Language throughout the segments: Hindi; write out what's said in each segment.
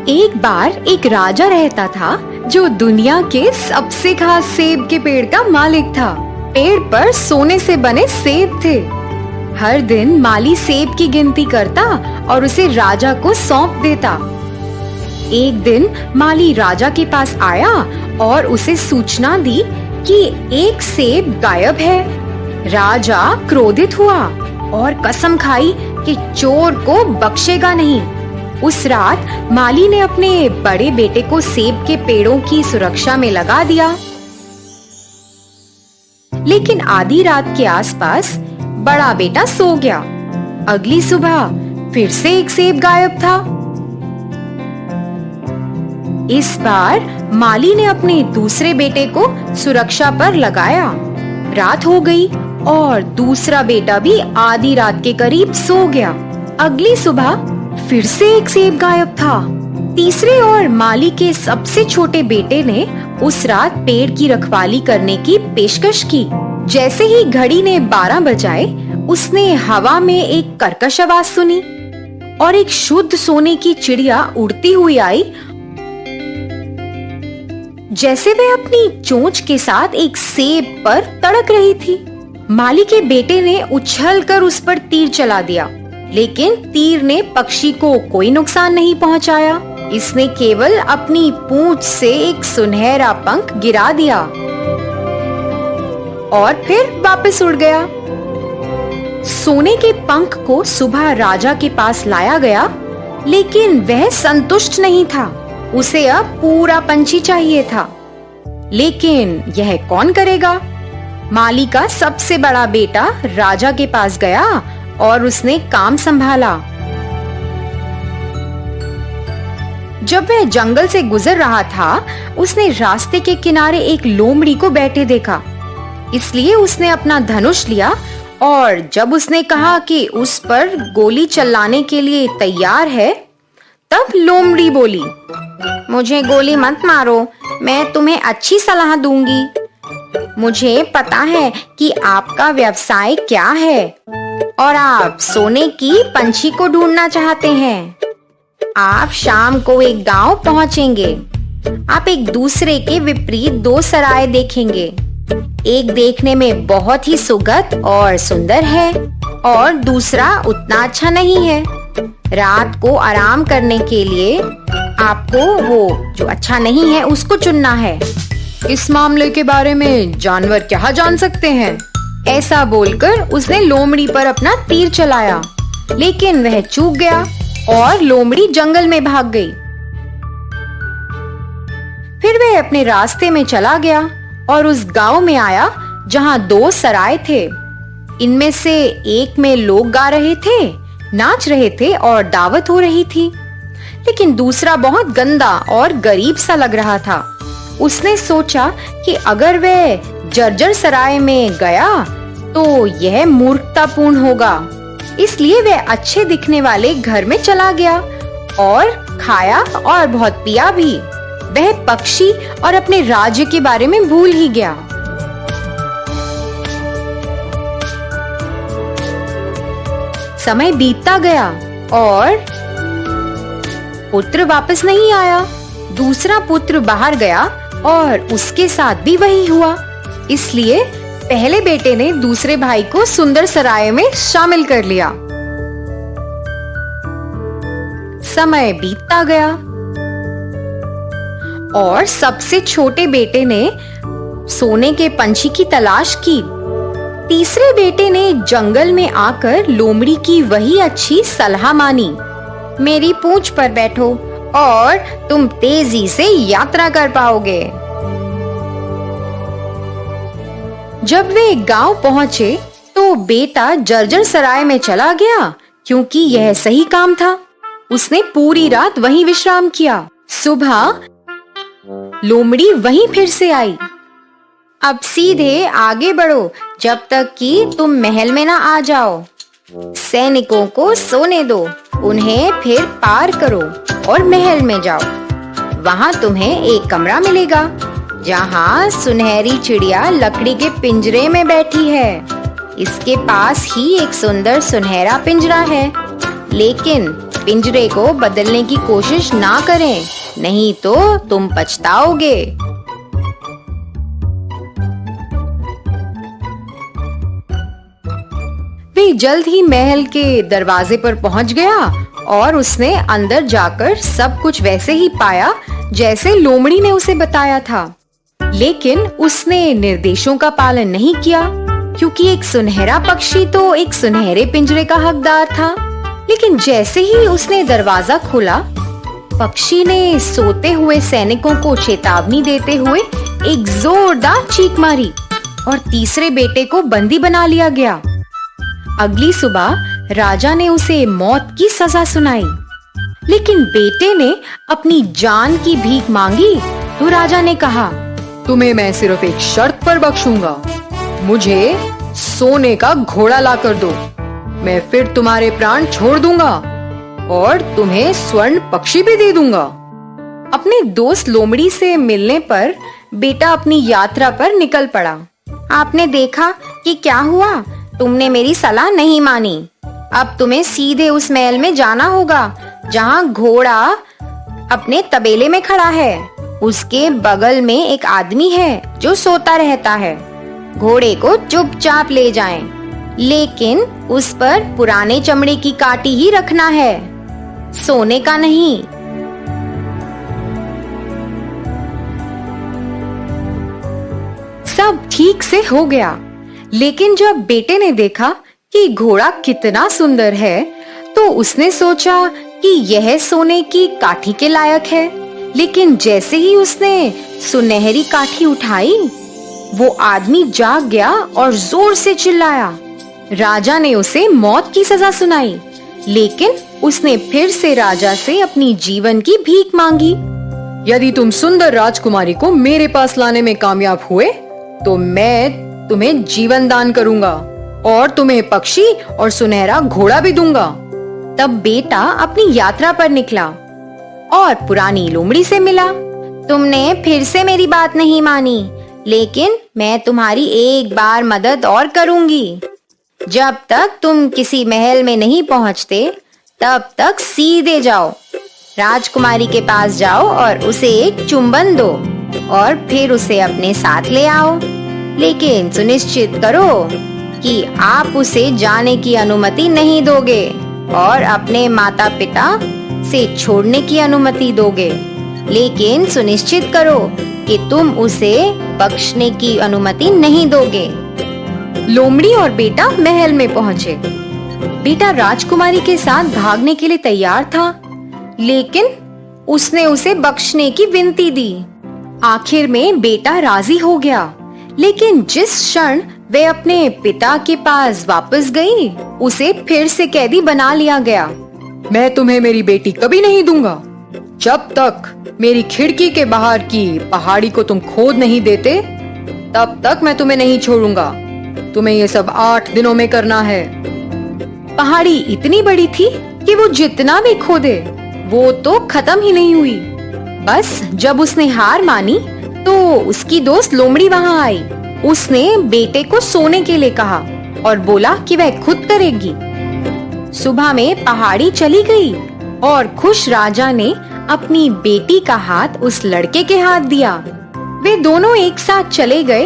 एक बार एक राजा रहता था जो दुनिया के सबसे खास सेब के पेड़ का मालिक था। पेड़ पर सोने से बने सेब थे। हर दिन माली सेब की गिनती करता और उसे राजा को सौंप देता। एक दिन माली राजा के पास आया और उसे सूचना दी कि एक सेब गायब है। राजा क्रोधित हुआ और कसम खाई कि चोर को बख्शेगा नहीं। उस रात माली ने अपने बड़े बेटे को सेब के पेड़ों की सुरक्षा में लगा दिया। लेकिन आधी रात के आसपास बड़ा बेटा सो गया। अगली सुबह फिर से एक सेब गायब था। इस बार माली ने अपने दूसरे बेटे को सुरक्षा पर लगाया। रात हो गई और दूसरा बेटा भी आधी रात के करीब सो गया। अगली सुबह फिर से एक सेब गायब था। तीसरे और माली के सबसे छोटे बेटे ने उस रात पेड़ की रखवाली करने की पेशकश की। जैसे ही घड़ी ने 12 बजाए, उसने हवा में एक कर्कश आवाज सुनी और एक शुद्ध सोने की चिड़िया उड़ती हुई आई। जैसे वह अपनी चोंच के साथ एक सेब पर तड़क रही थी। माली के बेटे ने उछलकर उस पर तीर चला दिया, लेकिन तीर ने पक्षी को कोई नुकसान नहीं पहुंचाया। इसने केवल अपनी पूंछ से एक सुनहरा पंख गिरा दिया और फिर वापस उड़ गया। सोने के पंख को सुबह राजा के पास लाया गया, लेकिन वह संतुष्ट नहीं था। उसे अब पूरा पंछी चाहिए था। लेकिन यह कौन करेगा? माली का सबसे बड़ा बेटा राजा के पास गया और उसने काम संभाला। जब वह जंगल से गुजर रहा था, उसने रास्ते के किनारे एक लोमड़ी को बैठे देखा। इसलिए उसने अपना धनुष लिया और जब उसने कहा कि उस पर गोली चलाने के लिए तैयार है, तब लोमड़ी बोली, मुझे गोली मत मारो, मैं तुम्हें अच्छी सलाह दूंगी। मुझे पता है कि आपका व्यवसाय क्या है और आप सोने की पंछी को ढूंढना चाहते हैं। आप शाम को एक गांव पहुंचेंगे। आप एक दूसरे के विपरीत 2 सराय देखेंगे। एक देखने में बहुत ही सुगत और सुंदर है और दूसरा उतना अच्छा नहीं है। रात को आराम करने के लिए आपको वो जो अच्छा नहीं है उसको चुनना है। इस मामले के बारे में जानवर क्या जान सकते हैं? ऐसा बोलकर उसने लोमड़ी पर अपना तीर चलाया, लेकिन वह चूक गया और लोमड़ी जंगल में भाग गई। फिर वह अपने रास्ते में चला गया और उस गांव में आया जहां 2 सराय थे। इनमें से एक में लोग गा रहे थे, नाच रहे थे और दावत हो रही थी, लेकिन दूसरा बहुत गंदा और गरीब सा लग रहा था। उसने सोचा कि अगर वह जर्जर सराय में गया तो यह मूर्खतापूर्ण होगा। इसलिए वह अच्छे दिखने वाले घर में चला गया और खाया और बहुत पिया भी। वह पक्षी और अपने राज्य के बारे में भूल ही गया। समय बीतता गया और पुत्र वापस नहीं आया। दूसरा पुत्र बाहर गया और उसके साथ भी वही हुआ। इसलिए पहले बेटे ने दूसरे भाई को सुंदर सराय में शामिल कर लिया। समय बीतता गया और सबसे छोटे बेटे ने सोने के पंछी की तलाश की। तीसरे बेटे ने जंगल में आकर लोमड़ी की वही अच्छी सलाह मानी, मेरी पूंछ पर बैठो और तुम तेजी से यात्रा कर पाओगे। जब वे गांव पहुंचे तो बेटा जर्जर सराय में चला गया, क्योंकि यह सही काम था। उसने पूरी रात वहीं विश्राम किया। सुबह लोमड़ी वहीं फिर से आई। अब सीधे आगे बढ़ो जब तक कि तुम महल में ना आ जाओ। सैनिकों को सोने दो, उन्हें फिर पार करो और महल में जाओ। वहां तुम्हें एक कमरा मिलेगा जहां सुनहरी चिड़िया लकड़ी के पिंजरे में बैठी है। इसके पास ही एक सुंदर सुनहरा पिंजरा है, लेकिन पिंजरे को बदलने की कोशिश ना करें, नहीं तो तुम पछताओगे। वे जल्द ही महल के दरवाजे पर पहुंच गया और उसने अंदर जाकर सब कुछ वैसे ही पाया जैसे लोमड़ी ने उसे बताया था। लेकिन उसने निर्देशों का पालन नहीं किया, क्योंकि एक सुनहरा पक्षी तो एक सुनहरे पिंजरे का हकदार था। लेकिन जैसे ही उसने दरवाजा खोला, पक्षी ने सोते हुए सैनिकों को चेतावनी देते हुए एक जोरदार चीख मारी और तीसरे बेटे को बंदी बना लिया गया। अगली सुबह राजा ने उसे मौत की सजा सुनाई। लेकिन बेटे ने अपनी जान की भीख मांगी तो राजा ने कहा, तुम्हें मैं सिर्फ एक शर्त पर बख्शूंगा। मुझे सोने का घोड़ा ला कर दो, मैं फिर तुम्हारे प्राण छोड़ दूंगा और तुम्हें स्वर्ण पक्षी भी दे दूंगा। अपने दोस्त लोमड़ी से मिलने पर बेटा अपनी यात्रा पर निकल पड़ा। आपने देखा कि क्या हुआ? तुमने मेरी सलाह नहीं मानी। अब तुम्हें सीधे उस महल में जाना होगा जहाँ घोड़ा अपने तबेले में खड़ा है। उसके बगल में एक आदमी है जो सोता रहता है। घोड़े को चुपचाप ले जाएं, लेकिन उस पर पुराने चमड़े की काठी ही रखना है, सोने का नहीं। सब ठीक से हो गया, लेकिन जब बेटे ने देखा कि घोड़ा कितना सुंदर है, तो उसने सोचा कि यह सोने की काठी के लायक है। लेकिन जैसे ही उसने सुनहरी काठी उठाई, वो आदमी जाग गया और जोर से चिल्लाया। राजा ने उसे मौत की सजा सुनाई, लेकिन उसने फिर से राजा से अपनी जीवन की भीख मांगी। यदि तुम सुंदर राजकुमारी को मेरे पास लाने में कामयाब हुए, तो मैं तुम्हें जीवन दान करूंगा और तुम्हें पक्षी और सुनहरा घोड़ा भी दूंगा। तब बेटा अपनी यात्रा पर निकला और पुरानी लोमड़ी से मिला। तुमने फिर से मेरी बात नहीं मानी, लेकिन मैं तुम्हारी एक बार मदद और करूंगी। जब तक तुम किसी महल में नहीं पहुंचते, तब तक सीधे जाओ, राजकुमारी के पास जाओ और उसे एक चुंबन दो और फिर उसे अपने साथ ले आओ। लेकिन सुनिश्चित करो कि आप उसे जाने की अनुमति नहीं दोगे और अपने माता पिता से छोड़ने की अनुमति दोगे। लेकिन सुनिश्चित करो कि तुम उसे बख्शने की अनुमति नहीं दोगे। लोमड़ी और बेटा महल में पहुंचे। बेटा राजकुमारी के साथ भागने के लिए तैयार था, लेकिन उसने उसे बख्शने की विनती दी। आखिर में बेटा राजी हो गया, लेकिन जिस क्षण वे अपने पिता के पास वापस गई, उसे फिर से कैदी बना लिया गया। मैं तुम्हें मेरी बेटी कभी नहीं दूंगा। जब तक मेरी खिड़की के बाहर की पहाड़ी को तुम खोद नहीं देते, तब तक मैं तुम्हें नहीं छोड़ूंगा। तुम्हें ये सब 8 दिनों में करना है। पहाड़ी इतनी बड़ी थी कि वो जितना भी खोदे, वो तो खत्म ही नहीं हुई। बस जब उसने हार मानी, तो उसकी दोस्त लोमड़ी वहां आई। उसने बेटे को सोने के लिए कहा और बोला कि वह खुद करेगी। सुबह में पहाड़ी चली गई और खुश राजा ने अपनी बेटी का हाथ उस लड़के के हाथ दिया। वे दोनों एक साथ चले गए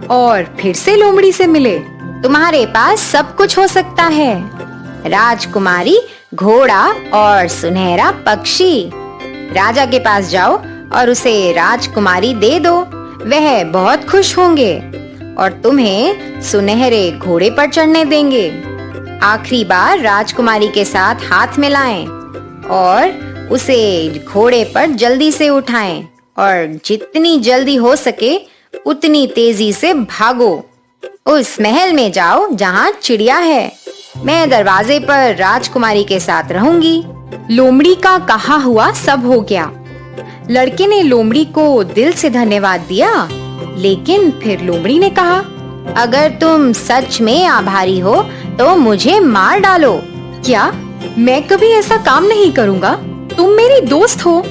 और फिर से लोमड़ी से मिले। तुम्हारे पास सब कुछ हो सकता है, राजकुमारी, घोड़ा और सुनहरा पक्षी। राजा के पास जाओ और उसे राजकुमारी दे दो। वह बहुत खुश होंगे और तुम्हें सुनहरे घोड़े पर चढ़ने देंगे। आखिरी बार राजकुमारी के साथ हाथ मिलाएं और उसे घोड़े पर जल्दी से उठाएं और जितनी जल्दी हो सके उतनी तेजी से भागो। उस महल में जाओ जहाँ चिड़िया है। मैं दरवाजे पर राजकुमारी के साथ रहूंगी। लोमड़ी का कहा हुआ सब हो गया। लड़के ने लोमड़ी को दिल से धन्यवाद दिया, लेकिन फिर लोमड़ी ने कहा, अगर तुम सच में आभारी हो तो मुझे मार डालो। क्या? मैं कभी ऐसा काम नहीं करूँगा। तुम मेरी दोस्त हो।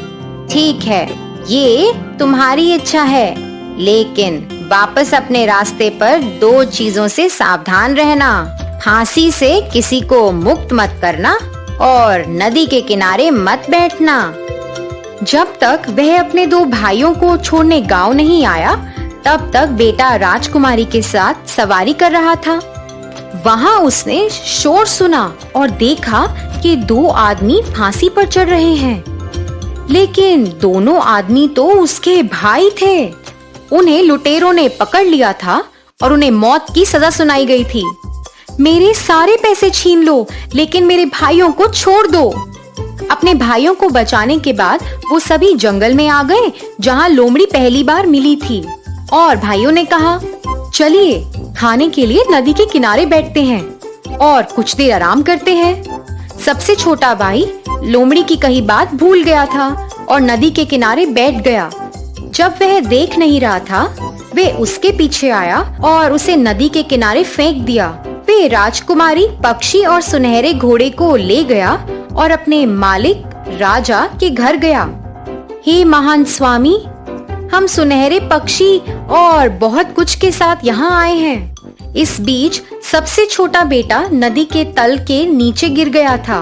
ठीक है, ये तुम्हारी इच्छा है, लेकिन वापस अपने रास्ते पर 2 चीजों से सावधान रहना। फांसी से किसी को मुक्त मत करना और नदी के किनारे मत बैठना। जब तक वह अपने दो भाइयों को छोड़ने गांव नहीं आया, तब तक बेटा राजकुमारी के साथ सवारी कर रहा था। वहां उसने शोर सुना और देखा कि दो आदमी फांसी पर चढ़ रहे हैं। लेकिन दोनों आदमी तो उसके भाई थे। उन्हें लुटेरों ने पकड़ लिया था और उन्हें मौत की सजा सुनाई गई थी। मेरे सारे पैसे छीन लो, लेकिन मेरे भाइयों को छोड़ दो। अपने भाइयों को बचाने के बाद वो सभी जंगल में आ गए, जहाँ लोमड़ी पहली बार मिली थी। और भाइयों ने कहा, चलिए खाने के लिए नदी के किनारे बैठते हैं और कुछ देर आराम करते हैं। सबसे छोटा भाई लोमड़ी की कही बात भूल गया था और नदी के किनारे बैठ गया। जब वह देख नहीं रहा था, वे उसके पीछे आया और उसे नदी के किनारे फेंक दिया। वे राजकुमारी, पक्षी और सुनहरे घोड़े को ले गया और अपने मालिक राजा के घर गया। हे महान स्वामी, हम सुनहरे पक्षी और बहुत कुछ के साथ यहाँ आए हैं। इस बीच सबसे छोटा बेटा नदी के तल के नीचे गिर गया था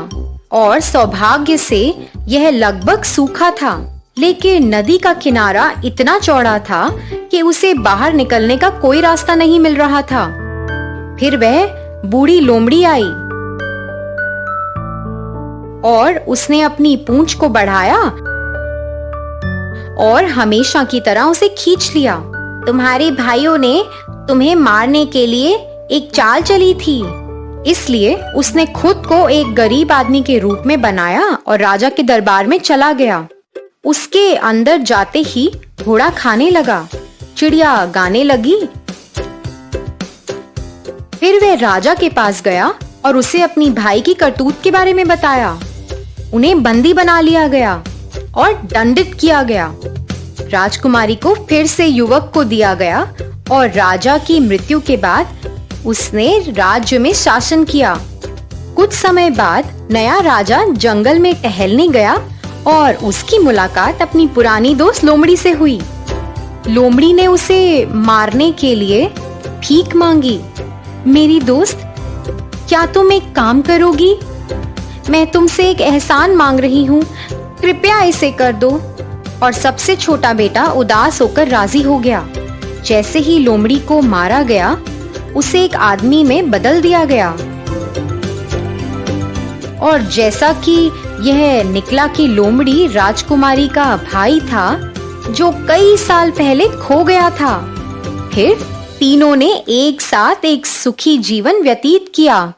और सौभाग्य से यह लगभग सूखा था। लेकिन नदी का किनारा इतना चौड़ा था कि उसे बाहर निकलने का कोई रास्ता नहीं मिल रहा था। फिर वह बूढ़ी लोमड़ी आई और उसने अपनी पूंछ को बढ़ाया और हमेशा की तरह उसे खींच लिया। तुम्हारे भाइयों ने तुम्हें मारने के लिए एक चाल चली थी, इसलिए उसने खुद को एक गरीब आदमी के रूप में बनाया और राजा के दरबार में चला गया। उसके अंदर जाते ही घोड़ा खाने लगा, चिड़िया गाने लगी। फिर वह राजा के पास गया और उसे अपनी भाई की करतूत के बारे में बताया। उन्हें बंदी बना लिया गया और दंडित किया गया। राजकुमारी को फिर से युवक को दिया गया और राजा की मृत्यु के बाद उसने राज्य में शासन किया। कुछ समय बाद नया राजा जंगल में टहलने गया और उसकी मुलाकात अपनी पुरानी दोस्त लोमड़ी से हुई। लोमड़ी ने उसे मारने के लिए भीख मांगी। मेरी दोस्त, क्या तुम एक काम करोगी? मैं तुमसे एक एहसान मांग रही हूँ, कृपया इसे कर दो। और सबसे छोटा बेटा उदास होकर राजी हो गया। जैसे ही लोमड़ी को मारा गया, उसे एक आदमी में बदल दिया गया। और जैसा कि यह निकला कि लोमड़ी राजकुमारी का भाई था, जो कई साल पहले खो गया था। फिर तीनों ने एक साथ एक सुखी जीवन व्यतीत किया।